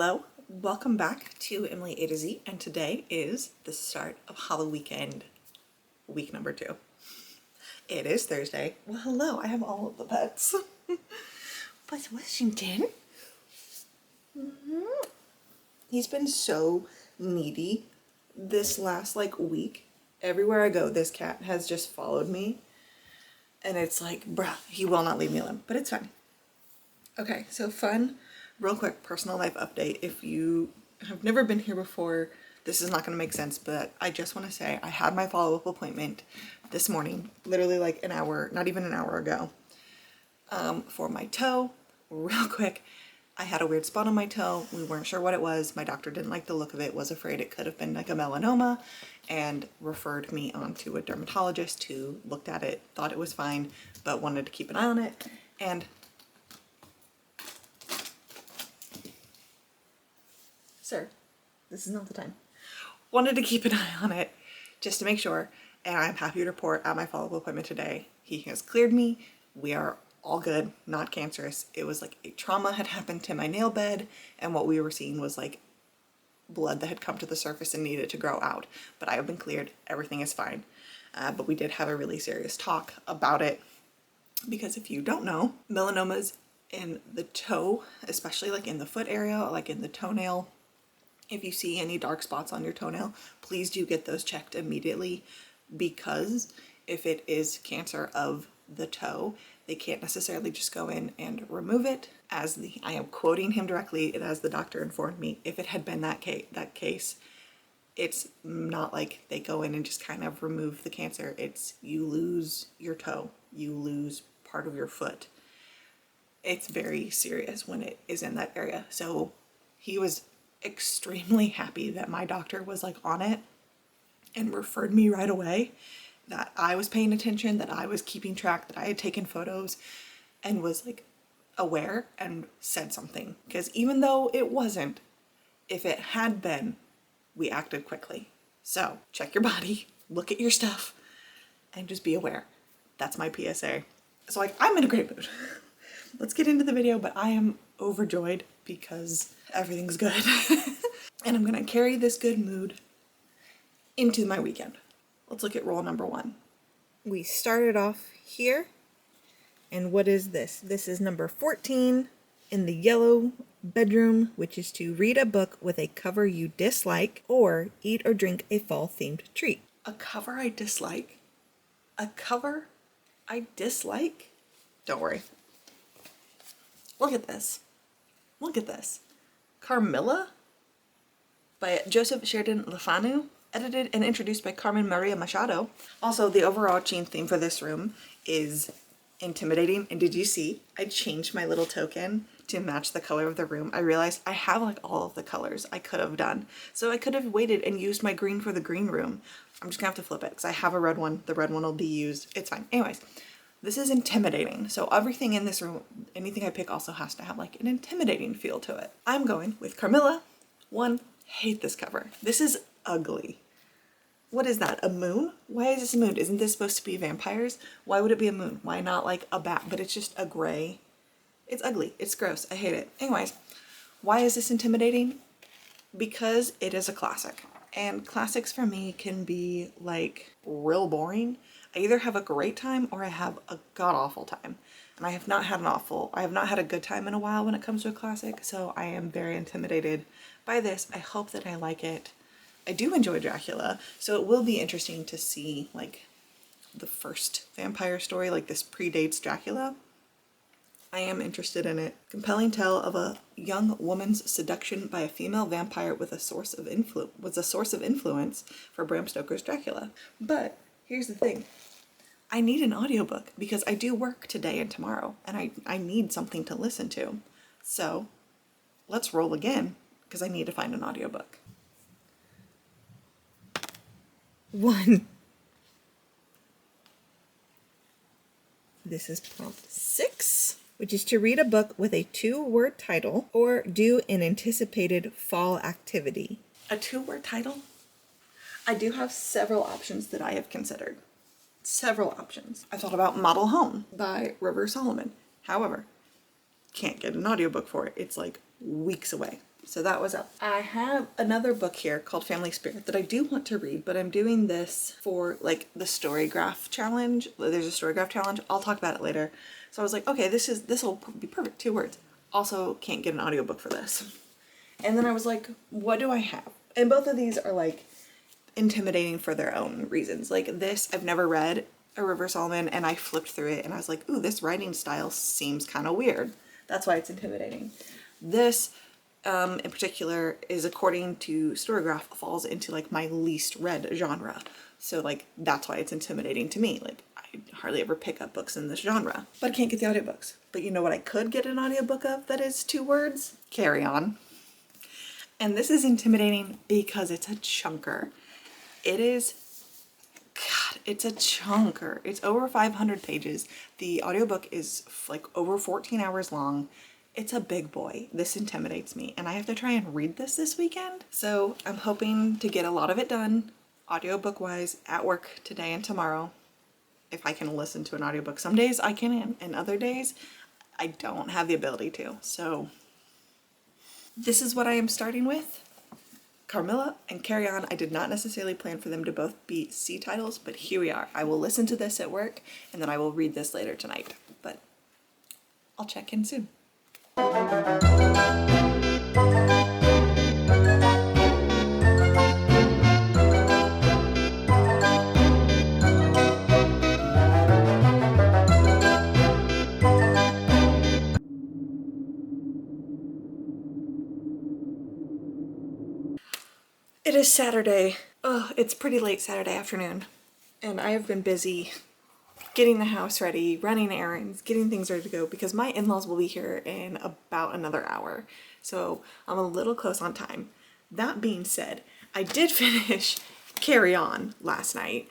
Hello, welcome back to Emily A to Z, and today is the start of Halloweekend week number 2. It is Thursday. Well, hello, I have all of the pets. Buzz Washington. He's been so needy this last week. Everywhere I go, this cat has just followed me, and it's like, bruh, he will not leave me alone, but it's fine. Okay, so fun, real quick personal life update. If you have never been here before, this is not going to make sense, but I just want to say I had my follow-up appointment this morning, literally like an hour, not even an hour ago, for my toe. Real quick, I had a weird spot on my toe. We weren't sure what it was. My doctor didn't like the look of it, was afraid it could have been like a melanoma, and referred me on to a dermatologist who looked at it, thought it was fine, but wanted to keep an eye on it. And sir, this is not the time. Wanted to keep an eye on it just to make sure, and I'm happy to report at my follow-up appointment today, he has cleared me. We are all good, not cancerous. It was like a trauma had happened to my nail bed, and what we were seeing was like blood that had come to the surface and needed to grow out. But I have been cleared, everything is fine. But we did have a really serious talk about it, because if you don't know, melanomas in the toe, especially like in the foot area, like in the toenail, if you see any dark spots on your toenail, please do get those checked immediately, because if it is cancer of the toe, they can't necessarily just go in and remove it. I am quoting him directly, as the doctor informed me, if it had been that case, it's not like they go in and just kind of remove the cancer. It's you lose your toe, you lose part of your foot. It's very serious when it is in that area. So he was extremely happy that my doctor was like on it and referred me right away, that I was paying attention, that I was keeping track, that I had taken photos and was like aware and said something. Because even though it wasn't, if it had been, we acted quickly. So check your body, look at your stuff, and just be aware. That's my PSA. So I'm in a great mood. Let's get into the video, but I am overjoyed because everything's good. And I'm gonna carry this good mood into my weekend. Let's look at roll number 1. We started off here, and what is this? This is number 14 in the yellow bedroom, which is to read a book with a cover you dislike or eat or drink a fall-themed treat. A cover I dislike? A cover I dislike? Don't worry. Look at this. Look at this. Carmilla by Joseph Sheridan Fanu, edited and introduced by Carmen Maria Machado. Also, the overarching theme for this room is intimidating. And did you see I changed my little token to match the color of the room? I realized I have like all of the colors I could have done. So I could have waited and used my green for the green room. I'm just gonna have to flip it because I have a red one. The red one will be used. It's fine. Anyways, this is intimidating. So everything in this room, anything I pick also has to have like an intimidating feel to it. I'm going with Carmilla. 1, hate this cover. This is ugly. What is that? A moon? Why is this a moon? Isn't this supposed to be vampires? Why would it be a moon? Why not like a bat? But it's just a gray. It's ugly. It's gross. I hate it. Anyways, why is this intimidating? Because it is a classic. And classics for me can be like real boring. I either have a great time or I have a god-awful time. And I have not had a good time in a while when it comes to a classic, so I am very intimidated by this. I hope that I like it. I do enjoy Dracula, so it will be interesting to see like the first vampire story, like this predates Dracula. I am interested in it. Compelling tale of a young woman's seduction by a female vampire was a source of influence for Bram Stoker's Dracula. But here's the thing. I need an audiobook because I do work today and tomorrow, and I need something to listen to. So let's roll again because I need to find an audiobook. 1. This is prompt 6, which is to read a book with a 2-word title or do an anticipated fall activity. A 2-word title? I do have several options that I have considered. Several options. I thought about Model Home by River Solomon. However, can't get an audiobook for it. It's like weeks away. So that was up. I have another book here called Family Spirit that I do want to read, but I'm doing this for like the Storygraph challenge. There's a Storygraph challenge. I'll talk about it later. So I was like, okay, this will be perfect. 2 words. Also can't get an audiobook for this. And then I was like, what do I have? And both of these are like intimidating for their own reasons. Like this, I've never read A River Solomon, and I flipped through it and I was like, ooh, this writing style seems kind of weird. That's why it's intimidating. This in particular is, according to Storygraph, falls into like my least read genre. So like that's why it's intimidating to me. Like I hardly ever pick up books in this genre, but I can't get the audiobooks. But you know what I could get an audiobook of that is 2 words? Carry On. And this is intimidating because it's a chunker. It is, God, it's a chunker. It's over 500 pages. The audiobook is like over 14 hours long. It's a big boy. This intimidates me, and I have to try and read this weekend. So I'm hoping to get a lot of it done, audiobook wise, at work today and tomorrow. If I can listen to an audiobook. Some days I can, and other days I don't have the ability to. So this is what I am starting with. Carmilla and Carry On. I did not necessarily plan for them to both be C titles, but here we are. I will listen to this at work, and then I will read this later tonight. But I'll check in soon. It is Saturday. Oh, it's pretty late Saturday afternoon, and I have been busy getting the house ready, running errands, getting things ready to go because my in-laws will be here in about another hour. So I'm a little close on time. That being said, I did finish Carry On last night.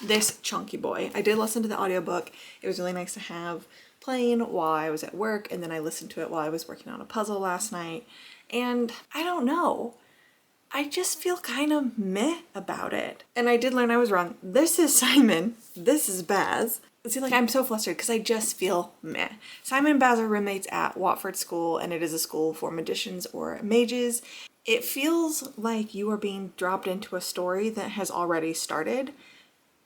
This chunky boy. I did listen to the audiobook. It was really nice to have playing while I was at work, and then I listened to it while I was working on a puzzle last night. And I don't know. I just feel kind of meh about it. And I did learn I was wrong. This is Simon. This is Baz. See, like, I'm so flustered because I just feel meh. Simon and Baz are roommates at Watford School, and it is a school for magicians or mages. It feels like you are being dropped into a story that has already started,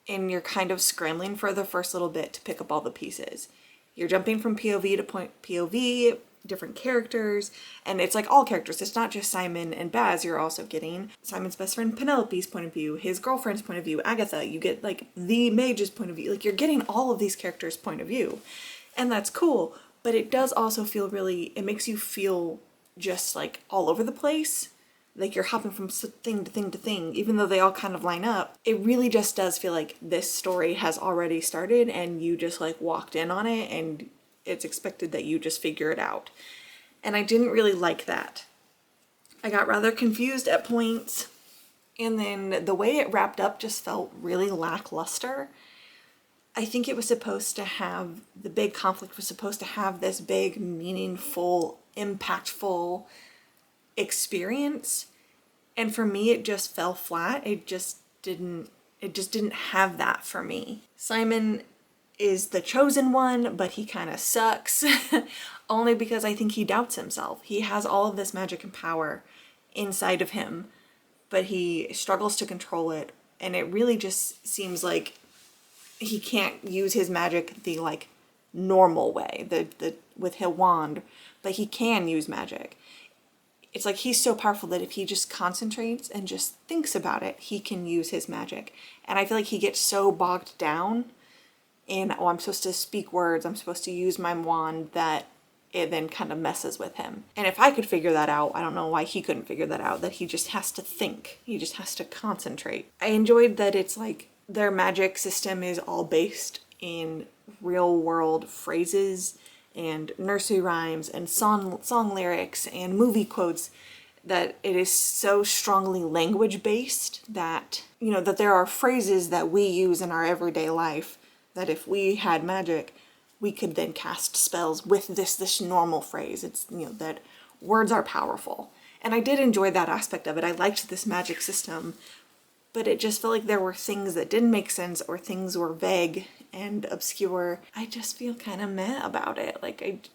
and you're kind of scrambling for the first little bit to pick up all the pieces. You're jumping from POV to point POV, different characters, and it's like all characters. It's not just Simon and Baz. You're also getting Simon's best friend Penelope's point of view, his girlfriend's point of view, Agatha. You get like the mage's point of view. Like you're getting all of these characters' point of view, and that's cool. But it does also feel really, it makes you feel just like all over the place. Like you're hopping from thing to thing to thing, even though they all kind of line up. It really just does feel like this story has already started and you just like walked in on it and it's expected that you just figure it out. And I didn't really like that. I got rather confused at points, and then the way it wrapped up just felt really lackluster. I think it was supposed to have, the big conflict was supposed to have this big, meaningful, impactful experience. And for me, it just fell flat. It just didn't have that for me. Simon is the chosen one, but he kind of sucks only because I think he doubts himself. He has all of this magic and power inside of him, but he struggles to control it, and it really just seems like he can't use his magic the like normal way, the with his wand, but he can use magic. It's like he's so powerful that if he just concentrates and just thinks about it, he can use his magic. And I feel like he gets so bogged down in, oh, I'm supposed to speak words, I'm supposed to use my wand, that it then kind of messes with him. And if I could figure that out, I don't know why he couldn't figure that out, that he just has to think. He just has to concentrate. I enjoyed that it's like their magic system is all based in real world phrases and nursery rhymes and song lyrics and movie quotes, that it is so strongly language based that, you know, that there are phrases that we use in our everyday life that if we had magic, we could then cast spells with this normal phrase. It's, you know, that words are powerful. And I did enjoy that aspect of it. I liked this magic system, but it just felt like there were things that didn't make sense or things were vague and obscure. I just feel kind of meh about it. Like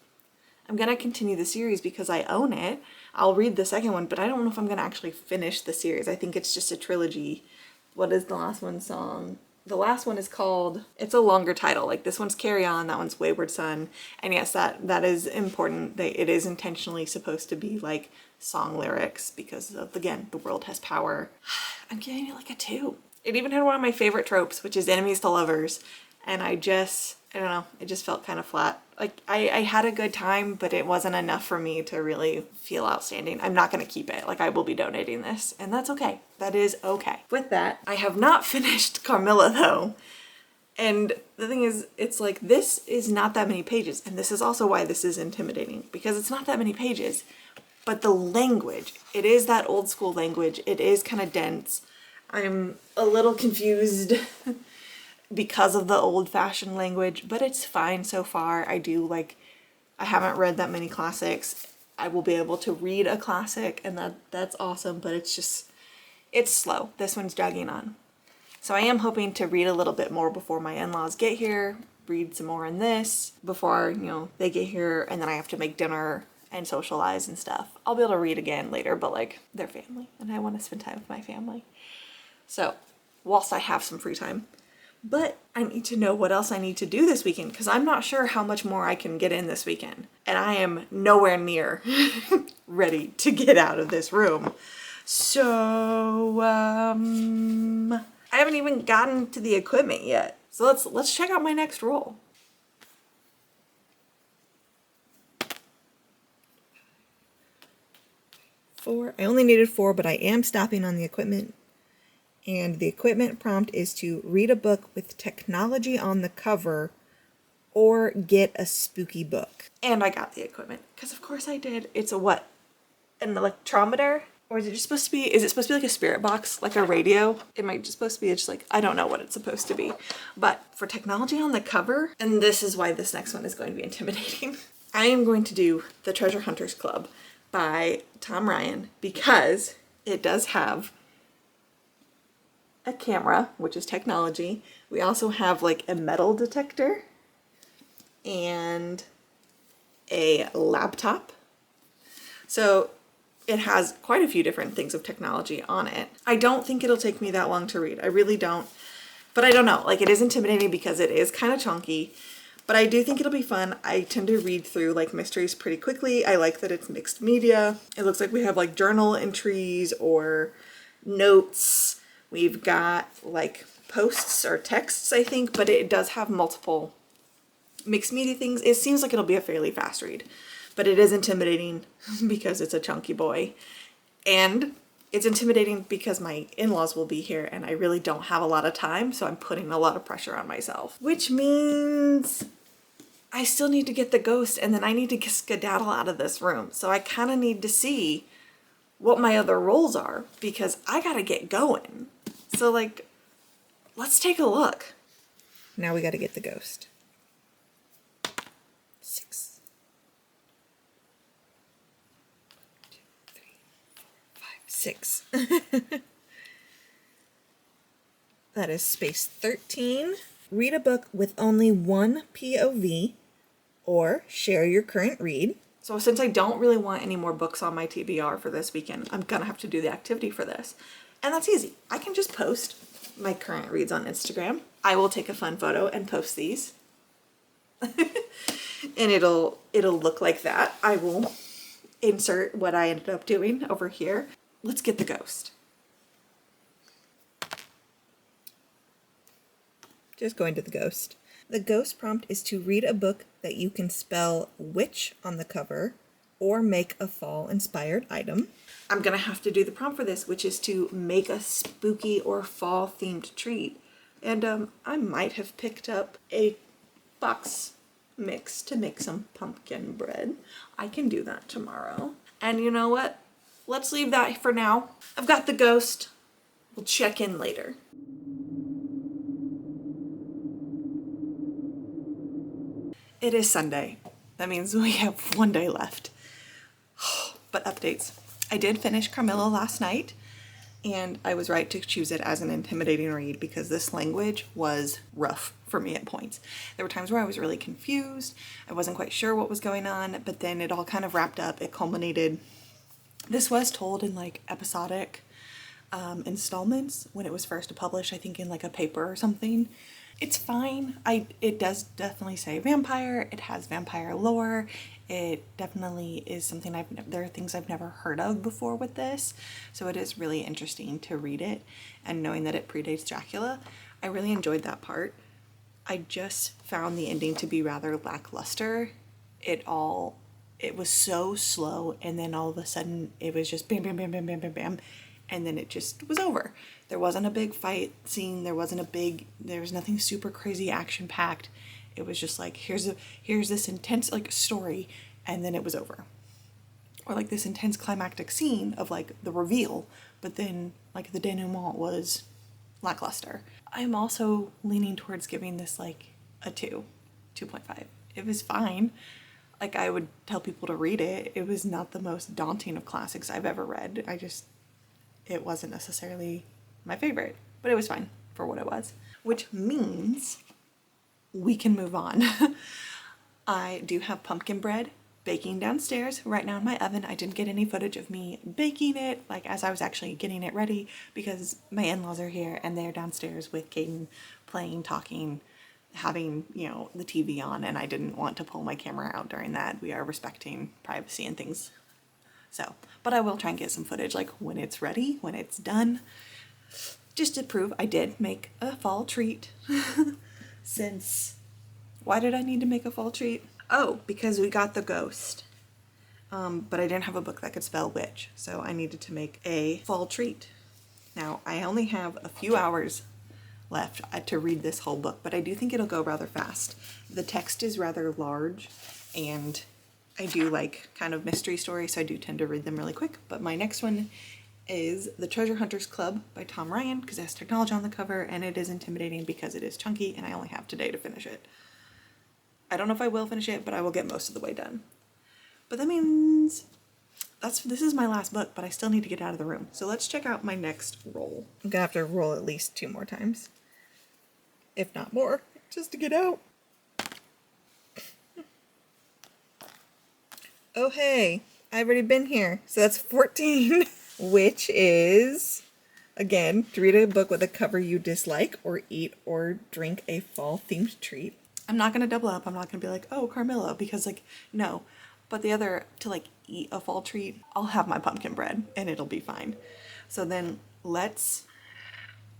I'm gonna continue the series because I own it. I'll read the second one, but I don't know if I'm gonna actually finish the series. I think it's just a trilogy. What is the last one's song? The last one is called, it's a longer title. Like this one's Carry On, that one's Wayward Son. And yes, that is important. It is intentionally supposed to be like song lyrics because of, again, the world has power. I'm giving it like a 2. It even had one of my favorite tropes, which is enemies to lovers. And I don't know, it just felt kind of flat. Like I had a good time, but it wasn't enough for me to really feel outstanding. I'm not going to keep it. Like I will be donating this, and that's okay. That is okay. With that, I have not finished Carmilla though. And the thing is, it's like, this is not that many pages. And this is also why this is intimidating, because it's not that many pages, but the language, it is that old school language. It is kind of dense. I'm a little confused because of the old-fashioned language, but it's fine so far. I haven't read that many classics. I will be able to read a classic, and that's awesome, but it's slow. This one's dragging on. So I am hoping to read a little bit more before my in-laws get here, read some more in this before, they get here, and then I have to make dinner and socialize and stuff. I'll be able to read again later, but like, they're family, and I want to spend time with my family. So, whilst I have some free time, but I need to know what else I need to do this weekend, because I'm not sure how much more I can get in this weekend. And I am nowhere near ready to get out of this room. So, I haven't even gotten to the equipment yet. So let's check out my next roll. Four. I only needed 4, but I am stopping on the equipment. And the equipment prompt is to read a book with technology on the cover or get a spooky book. And I got the equipment, because of course I did. It's a what? An electrometer? Or is it just supposed to be, is it supposed to be like a spirit box, like a radio? It might just supposed to be just like, I don't know what it's supposed to be. But for technology on the cover, and this is why this next one is going to be intimidating, I am going to do The Treasure Hunters Club by Tom Ryan, because it does have a camera, which is technology. We also have like a metal detector and a laptop. So it has quite a few different things of technology on it. I don't think it'll take me that long to read. I really don't. But I don't know. Like, it is intimidating because it is kind of chunky. But I do think it'll be fun. I tend to read through like mysteries pretty quickly. I like that it's mixed media. It looks like we have like journal entries or notes. We've got like posts or texts, I think, but it does have multiple mixed media things. It seems like it'll be a fairly fast read, but it is intimidating because it's a chunky boy. And it's intimidating because my in-laws will be here and I really don't have a lot of time, so I'm putting a lot of pressure on myself. Which means I still need to get the ghost, and then I need to skedaddle out of this room. So I kind of need to see what my other roles are, because I gotta get going. So like, let's take a look. Now we gotta get the ghost. 6. 2, 3, 4, 5, 6. That is space 13. Read a book with only one POV, or share your current read. So since I don't really want any more books on my TBR for this weekend, I'm gonna have to do the activity for this. And that's easy. I can just post my current reads on Instagram. I will take a fun photo and post these. And it'll look like that. I will insert what I ended up doing over here. Let's get the ghost. Just going to the ghost. The ghost prompt is to read a book that you can spell witch on the cover or make a fall-inspired item. I'm gonna have to do the prompt for this, which is to make a spooky or fall-themed treat. And I might have picked up a box mix to make some pumpkin bread. I can do that tomorrow. And you know what? Let's leave that for now. I've got the ghost. We'll check in later. It is Sunday. That means we have one day left. But updates. I did finish Carmilla last night, and I was right to choose it as an intimidating read because this language was rough for me at points. There were times where I was really confused. I wasn't quite sure what was going on, but then it all kind of wrapped up. It culminated. This was told in like episodic installments when it was first published, I think in like a paper or something. It's fine. It does definitely say vampire. It has vampire lore. It definitely is something there are things I've never heard of before with this. So it is really interesting to read it, and knowing that it predates Dracula, I really enjoyed that part. I just found the ending to be rather lackluster. It was so slow, and then all of a sudden it was just bam, bam, bam, bam, bam, bam, bam, and then it just was over. There wasn't a big fight scene. There was nothing super crazy action packed. It was just like, here's this intense like story, and then it was over. Or like this intense climactic scene of like the reveal, but then like the denouement was lackluster. I'm also leaning towards giving this like a 2.5. It was fine. Like, I would tell people to read it. It was not the most daunting of classics I've ever read. It wasn't necessarily my favorite, but it was fine for what it was. Which means we can move on. I do have pumpkin bread baking downstairs right now in my oven. I didn't get any footage of me baking it, like as I was actually getting it ready, because my in-laws are here and they're downstairs with Caden playing, talking, having, you know, the TV on, and I didn't want to pull my camera out during that. We are respecting privacy and things. So, but I will try and get some footage like when it's ready, when it's done, just to prove I did make a fall treat. Why did I need to make a fall treat? Oh, because we got the ghost. But I didn't have a book that could spell witch, so I needed to make a fall treat. Now, I only have a few hours left to read this whole book, but I do think it'll go rather fast. The text is rather large, and I do like kind of mystery stories, so I do tend to read them really quick. But my next one is The Treasure Hunters Club by Tom Ryan, because it has technology on the cover, and it is intimidating because it is chunky, and I only have today to finish it. I don't know if I will finish it, but I will get most of the way done. But that means this is my last book, but I still need to get out of the room. So let's check out my next roll. I'm gonna have to roll at least 2 more times, if not more, just to get out. Oh hey, I've already been here. So that's 14, which is, again, to read a book with a cover you dislike, or eat or drink a fall-themed treat. I'm not going to double up. I'm not going to be like, oh, Carmilla, because like, no. But the other, to like eat a fall treat, I'll have my pumpkin bread and it'll be fine. So then let's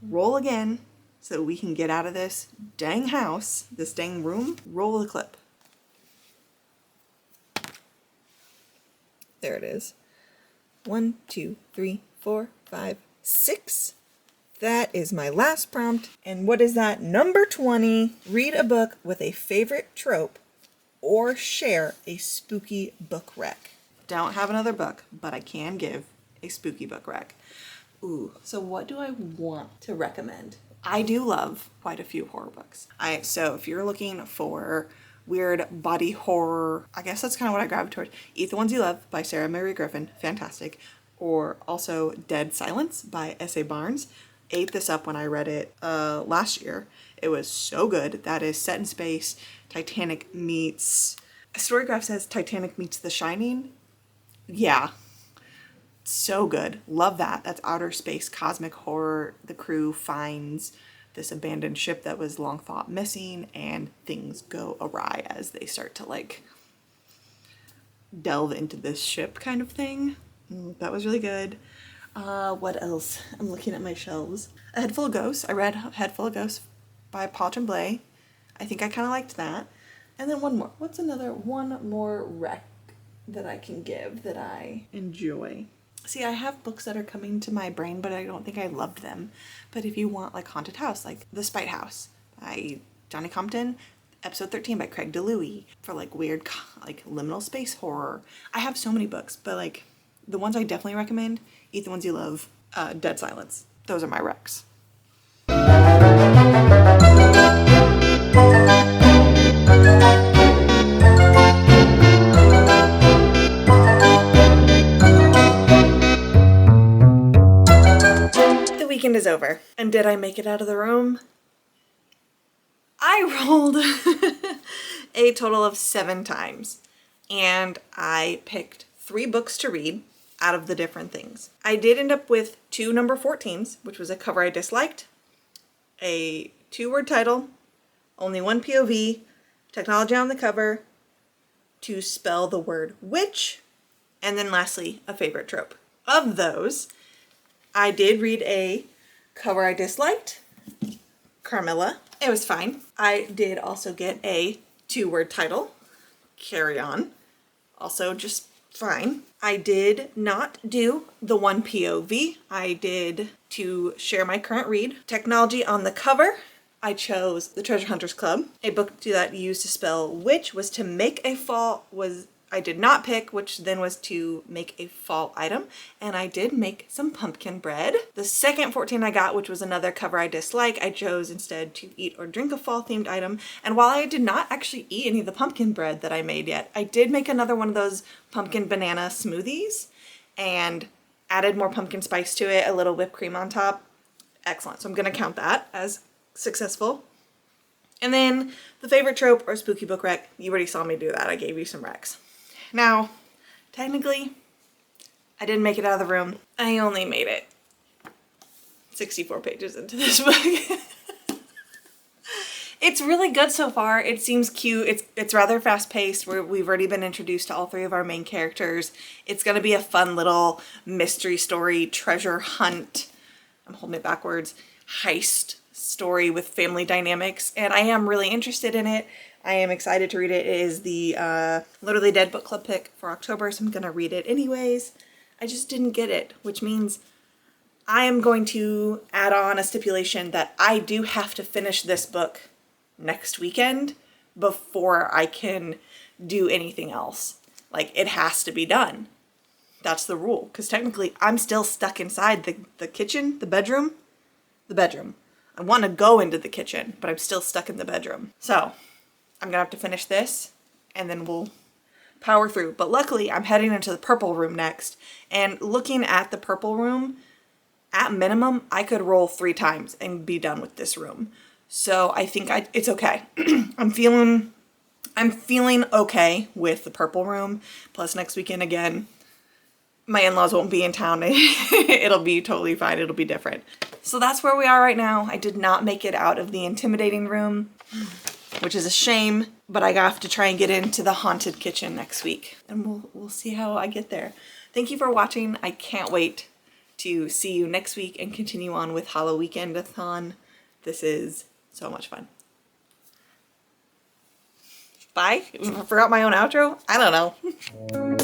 roll again so we can get out of this dang house, this dang room. Roll the clip. There it is. 1, 2, 3, 4, 5, 6. That is my last prompt. And what is that? Number 20. Read a book with a favorite trope or share a spooky book rec. Don't have another book, but I can give a spooky book rec. Ooh, so what do I want to recommend? I do love quite a few horror books. So if you're looking for weird body horror, I guess that's kind of what I gravitate towards. Eat the Ones You Love by Sarah Mary Griffin, fantastic. Or also Dead Silence by S.A. Barnes. Ate this up when I read it last year. It was so good. That is set in space. Titanic meets... Storygraph says Titanic meets The Shining. Yeah. So good. Love that. That's outer space cosmic horror. The crew finds this abandoned ship that was long thought missing, and things go awry as they start to like delve into this ship kind of thing. That was really good. What else? I'm looking at my shelves. A Head Full of Ghosts. I read Head Full of Ghosts by Paul Tremblay. I think I kind of liked that. And then one more. One more rec that I can give that I enjoy. See, I have books that are coming to my brain, but I don't think I loved them. But if you want like Haunted House, like The Spite House by Johnny Compton, Episode 13 by Craig DeLuey, for like weird, like liminal space horror. I have so many books, but like the ones I definitely recommend, Eat the Ones You Love, Dead Silence. Those are my recs. The weekend is over. And did I make it out of the room? I rolled a total of 7 times and I picked 3 books to read out of the different things. I did end up with 2 number 14s, which was a cover I disliked, a 2-word title, only 1 POV, technology on the cover, to spell the word witch, and then lastly, a favorite trope. Of those, I did read a cover I disliked, Carmilla. It was fine. I did also get a 2-word title, Carry On. Also just fine. I did not do the 1 POV. I did To Share My Current Read. Technology on the cover. I chose The Treasure Hunters Club. A book that used to spell witch was to make a fall, I did not pick, which then was to make a fall item, and I did make some pumpkin bread. The second 14 I got, which was another cover I dislike, I chose instead to eat or drink a fall themed item, and while I did not actually eat any of the pumpkin bread that I made yet, I did make another one of those pumpkin banana smoothies and added more pumpkin spice to it, a little whipped cream on top. Excellent, so I'm gonna count that as successful. And then the favorite trope or spooky book rec, you already saw me do that, I gave you some recs. Now, technically, I didn't make it out of the room. I only made it 64 pages into this book. It's really good so far. It seems cute. It's rather fast-paced. We've already been introduced to all 3 of our main characters. It's gonna be a fun little mystery story, treasure hunt, I'm holding it backwards, heist story with family dynamics, and I am really interested in it. I am excited to read it. It is the Literally Dead book club pick for October, so I'm gonna read it anyways. I just didn't get it, which means I am going to add on a stipulation that I do have to finish this book next weekend before I can do anything else. Like, it has to be done. That's the rule, because technically I'm still stuck inside the kitchen, the bedroom. I want to go into the kitchen, but I'm still stuck in the bedroom. So I'm gonna have to finish this and then we'll power through. But luckily I'm heading into the purple room next, and looking at the purple room, at minimum, I could roll 3 times and be done with this room. So I think it's okay. I'm feeling okay with the purple room. Plus next weekend again, my in-laws won't be in town. It'll be totally fine. It'll be different. So that's where we are right now. I did not make it out of the intimidating room, which is a shame, but I have to try and get into the haunted kitchen next week, and we'll see how I get there. Thank you for watching. I can't wait to see you next week and continue on with Halloweekend Readathon. This is so much fun. Bye. I forgot my own outro. I don't know.